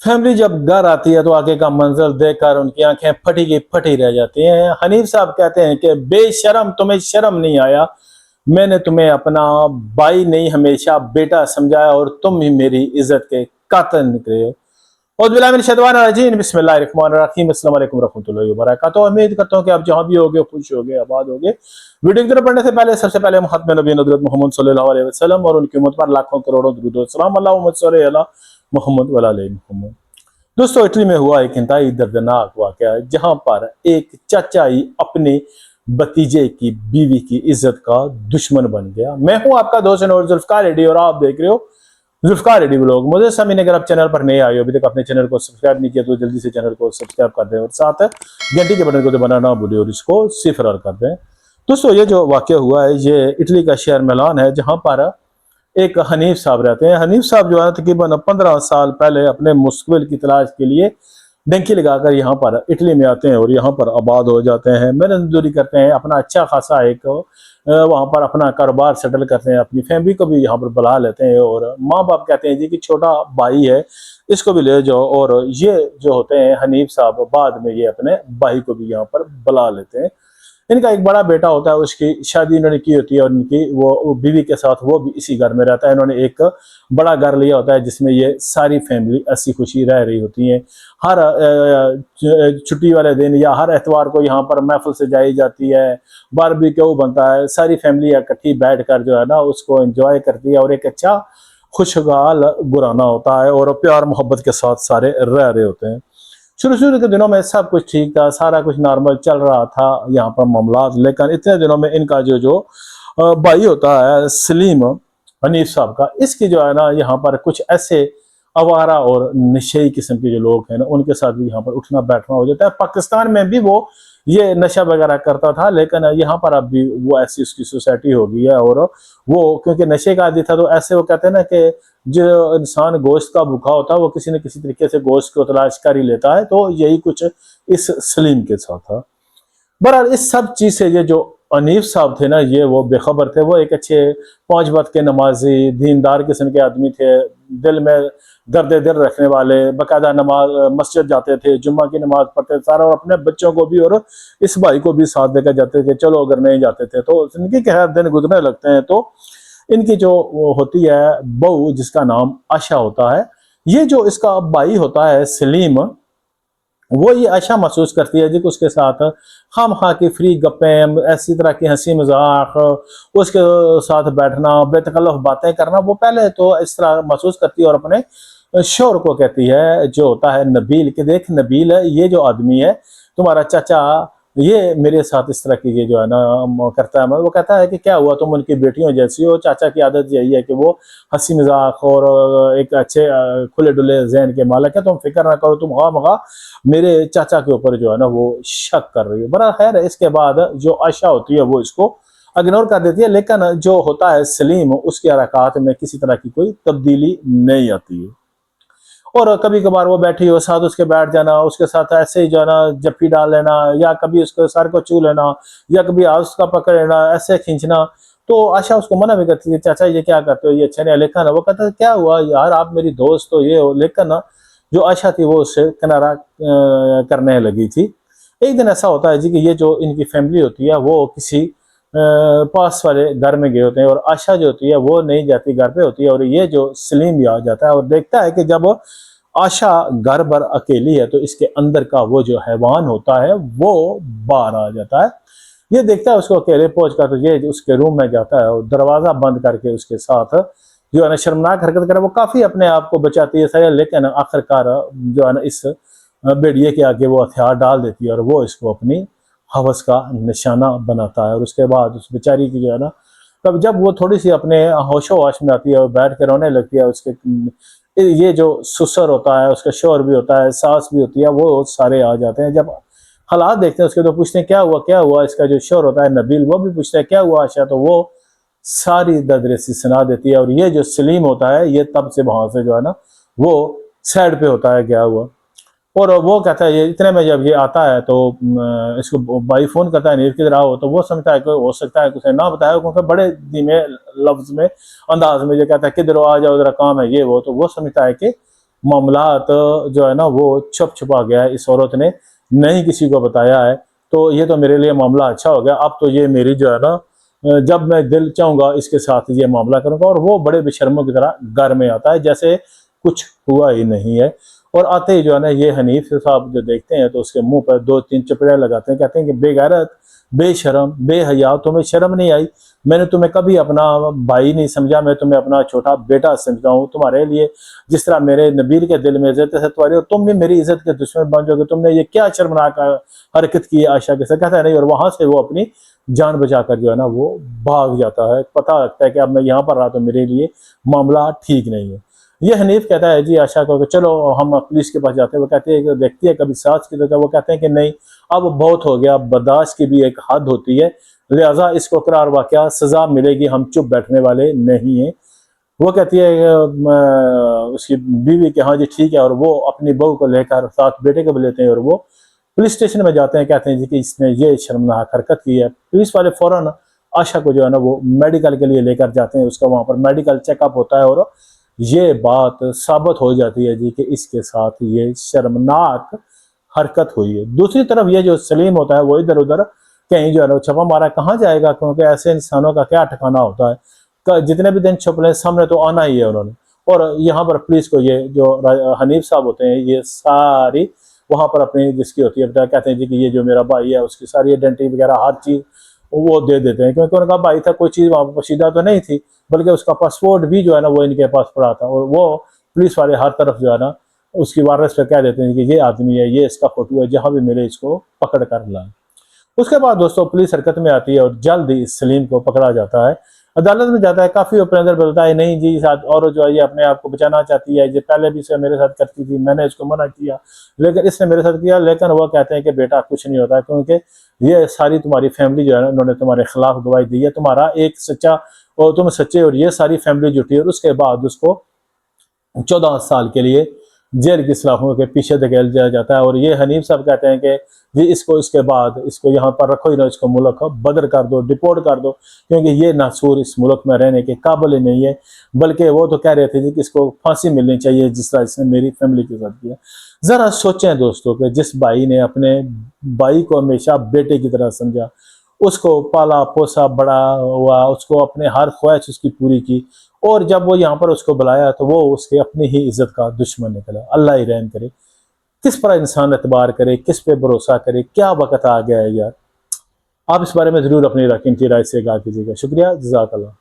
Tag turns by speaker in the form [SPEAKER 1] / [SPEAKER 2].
[SPEAKER 1] Family जब घर आती है तो आगे का मंजर देखकर उनकी आंखें फटी की फटी रह जाती हैं। हनीफ साहब कहते हैं कि बेशरम, तुम्हें शर्म नहीं आया? मैंने तुम्हें अपना भाई नहीं हमेशा बेटा समझाया और तुम ही मेरी इज्जत के कातिल निकले हो। बिस्मिल्लाहिर्रहमानिर्रहीम, अस्सलाम वालेकुम रहमतुल्लाहि व बरकातहू। उम्मीद करता हूँ कि आप जहाँ भी होगे खुश होगे, आबाद होगे। वीडियो की तरफ बढ़ने से पहले सबसे पहले मुहम्मद नबी हज़रत मोहम्मद सल्लल्लाहु अलैहि वसल्लम और उनकी उम्मत पर लाखों करोड़ों दुरूद व सलाम। अल्लाहुम्मा सल्ली अला मोहम्मद व अला आलि मोहम्मद। दोस्तों, इटली में हुआ एक इंतहाई दर्दनाक वाकया जहां पर एक चाचा ही अपने भतीजे की बीवी की इज्जत का दुश्मन बन गया। मैं हूं आपका दोस्त और जुल्फकार रेड्डी और आप देख रहे हो जुल्फकार रेड्डी व्लॉग। मुझे समीन, अगर आप चैनल पर नए आए हो, अभी तक अपने चैनल को सब्सक्राइब नहीं किया तो जल्दी से चैनल को सब्सक्राइब कर दें और साथ घंटी के बटन को दबाना ना भूलें और इसको सिफर कर दें। दोस्तों, ये जो वाकया हुआ है ये इटली का शहर मिलान है, जहां पर एक हनीफ साहब रहते हैं। हनीफ साहब जो है तकरीबन 15 साल पहले अपने मुस्तकबिल की तलाश के लिए डंकी लगाकर यहाँ पर इटली में आते हैं और यहाँ पर आबाद हो जाते हैं। मेहनत मजदूरी करते हैं, अपना अच्छा खासा एक वहाँ पर अपना कारोबार सेटल करते हैं, अपनी फैमिली को भी यहाँ पर बुला लेते हैं और माँ बाप कहते हैं जी कि छोटा भाई है इसको भी ले जाओ। और ये जो होते हैं हनीफ साहब, बाद में ये अपने भाई को भी यहाँ पर बुला लेते हैं। इनका एक बड़ा बेटा होता है, उसकी शादी इन्होंने की होती है और इनकी वो बीवी के साथ वो भी इसी घर में रहता है। इन्होंने एक बड़ा घर लिया होता है जिसमें ये सारी फैमिली हंसी खुशी रह रही होती है। हर छुट्टी वाले दिन या हर एतवार को यहाँ पर महफिल सजाई जाती है, बारबेक्यू बनता है, सारी फैमिली इकट्ठी बैठ कर जो है ना उसको एंजॉय करती है और एक अच्छा खुशहाल गुराना होता है और प्यार मोहब्बत के साथ सारे रह रहे होते हैं। शुरू शुरू के दिनों में सब कुछ ठीक था, सारा कुछ नॉर्मल चल रहा था यहाँ पर मामला। लेकिन इतने दिनों में इनका जो भाई होता है सलीम हनीफ साहब का, इसकी जो है ना यहाँ पर कुछ ऐसे आवारा और नशेई किस्म के जो लोग हैं ना उनके साथ भी यहाँ पर उठना बैठना हो जाता है। पाकिस्तान में भी वो ये नशा वगैरह करता था, लेकिन यहाँ पर अब भी वो ऐसी उसकी सोसाइटी हो गई है और वो क्योंकि नशे का आदी था तो ऐसे वो कहते हैं ना कि जो इंसान गोश्त का भूखा होता है वो किसी न किसी तरीके से गोश्त को तलाश कर ही लेता है। तो यही कुछ इस सलीम के साथ था। बहरहाल इस सब चीज से ये जो हनीफ साहब थे ना ये वो बेखबर थे। वो एक अच्छे 5 वक्त के नमाजी दीनदार किस्म के आदमी थे, दिल में दर्द दिल रखने वाले, बाकायदा नमाज मस्जिद जाते थे, जुम्मा की नमाज पढ़ते सारा और अपने बच्चों को भी और इस भाई को भी साथ देकर जाते थे। चलो अगर नहीं जाते थे तो जिंदगी के हर दिन गुजरने लगते हैं। तो इनकी जो होती है बहू जिसका नाम आशा होता है, ये जो इसका भाई होता है सलीम, वो ये आशा महसूस करती है जी कि उसके साथ खाम खा की फ्री गप्पें, ऐसी तरह की हंसी मजाक, उसके साथ बैठना, बेतकल्लफ बातें करना, वो पहले तो इस तरह महसूस करती है और अपने शोहर को कहती है जो होता है नबील कि देख नबील, ये जो आदमी है तुम्हारा चाचा, ये मेरे साथ इस तरह की ये जो है ना करता है। वो कहता है कि क्या हुआ, तुम उनकी बेटियों जैसी हो। चाचा की आदत यही है कि वो हंसी मजाक और एक अच्छे खुले डुले जहन के मालिक है। तुम फिक्र ना करो, तुम मगा मेरे चाचा के ऊपर जो है ना वो शक कर रही है। बड़ा खैर इसके बाद जो आशा होती है वो इसको इग्नोर कर देती है, लेकिन जो होता है सलीम उसकी हरकत में किसी तरह की कोई तब्दीली नहीं आती है। और कभी कभार वो बैठी हो साथ उसके बैठ जाना, उसके साथ ऐसे ही जो है ना जप्पी डाल लेना, या कभी उसके सर को छू लेना, या कभी हाथ का पकड़ लेना, ऐसे खींचना। तो आशा उसको मना भी करती है, चाचा ये क्या करते हो, ये अच्छा नहीं। लेकिन वो कहता है क्या हुआ यार, आप मेरी दोस्त हो ये हो। लेकिन जो आशा थी वो उससे किनारा करने लगी थी। एक दिन ऐसा होता है जी कि ये जो इनकी फैमिली होती है वो किसी पास वाले घर में गए होते हैं और आशा जो होती है वो नहीं जाती, घर पे होती है। और ये जो सलीम भी आ जाता है और देखता है कि जब आशा घर भर अकेली है तो इसके अंदर का वो जो हैवान होता है वो बाहर आ जाता है। ये देखता है उसको अकेले पहुंचकर, तो ये उसके रूम में जाता है और दरवाजा बंद करके उसके साथ जो है ना शर्मनाक हरकत करे। वो काफी अपने आप को बचाती है सही, लेकिन आखिरकार जो है ना इस बेड़िए के आगे वो हथियार डाल देती है और वो इसको अपनी हवस का निशाना बनाता है। और उसके बाद उस बेचारी की जो है ना तब जब वो थोड़ी सी अपने होशो होश में आती है और बैठ के रोने लगती है, उसके ये जो ससुर होता है, उसका शोहर भी होता है, सास भी होती है, वो सारे आ जाते हैं। जब हालात देखते हैं उसके तो पूछते हैं क्या हुआ। इसका जो शोहर होता है नबील, वो भी पूछता है क्या हुआ आशा, तो वो सारी ददरेसी सुना देती है। और ये जो सलीम होता है ये तब से वहां से जो है ना वो साइड पे होता है गया हुआ। और वो कहता है ये इतने में जब ये आता है तो इसको भाई फोन करता है नीर किधर आओ, तो वो समझता है कि हो सकता है कुछ ना बताया, क्योंकि बड़े धीमे लफ्ज में अंदाज में जो कहता है किधर आ जाओ जरा काम है ये वो, तो वो समझता है कि मामलात जो है ना वो छुप छुपा गया है, इस औरत ने नहीं किसी को बताया है। तो ये तो मेरे लिए मामला अच्छा हो गया। अब तो ये मेरी जो है ना जब मैं दिल चाहूँगा इसके साथ ये मामला करूँगा। और वो बड़े बेशर्मों की तरह घर में आता है जैसे कुछ हुआ ही नहीं है। और आते ही जो है ना ये हनीफ साहब जो देखते हैं तो उसके मुंह पर 2-3 चपेड़े लगाते हैं, कहते हैं कि बेगैरत, बेशरम, बेहया, तुम्हें शर्म नहीं आई? मैंने तुम्हें कभी अपना भाई नहीं समझा, मैं तुम्हें अपना छोटा बेटा समझता हूँ। तुम्हारे लिए जिस तरह मेरे नबील के दिल में इज्जत है तुम्हारी, और तुम भी मेरी इज्जत के दुश्मन बन जाओगे। तुमने ये क्या शर्मनाक हरकत की है आयशा के साथ? कहता है नहीं। और वहां से वो अपनी जान बचाकर जो है ना वो भाग जाता है। पता लगता है कि अब मैं यहाँ पर रहा तो मेरे लिए मामला ठीक नहीं है। ये हनीफ कहता है जी आशा को कि चलो हम पुलिस के पास जाते हैं। वो कहती है कि देखती है कभी सास की तो वो कहते हैं कि नहीं, अब बहुत हो गया, बर्दाश्त की भी एक हद होती है, लिहाजा इसको करार वाकया सजा मिलेगी, हम चुप बैठने वाले नहीं हैं। वो कहती है उसकी बीवी के हाँ जी ठीक है। और वो अपनी बहू को लेकर साथ बेटे को भी लेते हैं और वो पुलिस स्टेशन में जाते हैं। कहते हैं जी कि इसने ये शर्मनाक हरकत की है। पुलिस वाले फौरन आशा को जो है ना वो मेडिकल के लिए लेकर जाते हैं। उसका वहां पर मेडिकल चेकअप होता है और ये बात साबित हो जाती है जी कि इसके साथ ये शर्मनाक हरकत हुई है। दूसरी तरफ ये जो सलीम होता है वो इधर उधर कहीं जो है ना छपा मारा कहाँ जाएगा, क्योंकि ऐसे इंसानों का क्या ठिकाना होता है, जितने भी दिन छुप ले सामने तो आना ही है उन्होंने। और यहाँ पर पुलिस को ये जो हनीफ साहब होते हैं ये सारी वहां पर अपनी जिसकी होती है बता कहते हैं जी कि ये जो मेरा भाई है उसकी सारी आइडेंटिटी वगैरह हर चीज वो दे देते हैं, क्योंकि उनका भाई था, कोई चीज वहां पर पोशीदा तो नहीं थी, बल्कि उसका पासपोर्ट भी जो है ना वो इनके पास पड़ा था। और वो पुलिस वाले हर तरफ जो है ना उसकी वारस पे कह देते हैं कि ये आदमी है, ये इसका फोटो है, जहां भी मिले इसको पकड़ कर लाए। उसके बाद दोस्तों पुलिस हरकत में आती है और जल्द ही सलीम को पकड़ा जाता है, अदालत में जाता है। काफी अपने अंदर बोलता है नहीं जी साथ और जो है ये अपने आप को बचाना चाहती है, ये पहले भी से मेरे साथ करती थी, मैंने इसको मना किया लेकिन इसने मेरे साथ किया। लेकिन वो कहते हैं कि बेटा कुछ नहीं होता, क्योंकि ये सारी तुम्हारी फैमिली जो है ना उन्होंने तुम्हारे खिलाफ गवाही दी है, तुम्हारा एक सच्चा और तुम सच्चे और ये सारी फैमिली जुटी है। और उसके बाद उसको 14 साल के लिए जेल की सलाखों के पीछे धकेल दिया जाता है। और ये हनीफ साहब कहते हैं कि जी इसको इसके बाद इसको यहाँ पर रखो ही ना, इसको मुल्क बदर कर दो, डिपोर्ट कर दो, क्योंकि ये नासूर इस मुल्क में रहने के काबिल ही नहीं है। बल्कि वो तो कह रहे थे जी कि इसको फांसी मिलनी चाहिए जिस तरह इसने मेरी फैमिली के साथ किया। जरा सोचें दोस्तों कि जिस भाई ने अपने भाई को हमेशा बेटे की तरह समझा, उसको पाला पोसा बड़ा हुआ, उसको अपने हर ख्वाहिश उसकी पूरी की, और जब वो यहाँ पर उसको बुलाया तो वो उसके अपनी ही इज्जत का दुश्मन निकला। अल्लाह ही रहम करे, किस पर इंसान एतबार करे, किस पे भरोसा करे, क्या वक्त आ गया है यार। आप इस बारे में जरूर अपनी कीमती राय से आगाह कीजिएगा। शुक्रिया, जज़ाकल्लाह।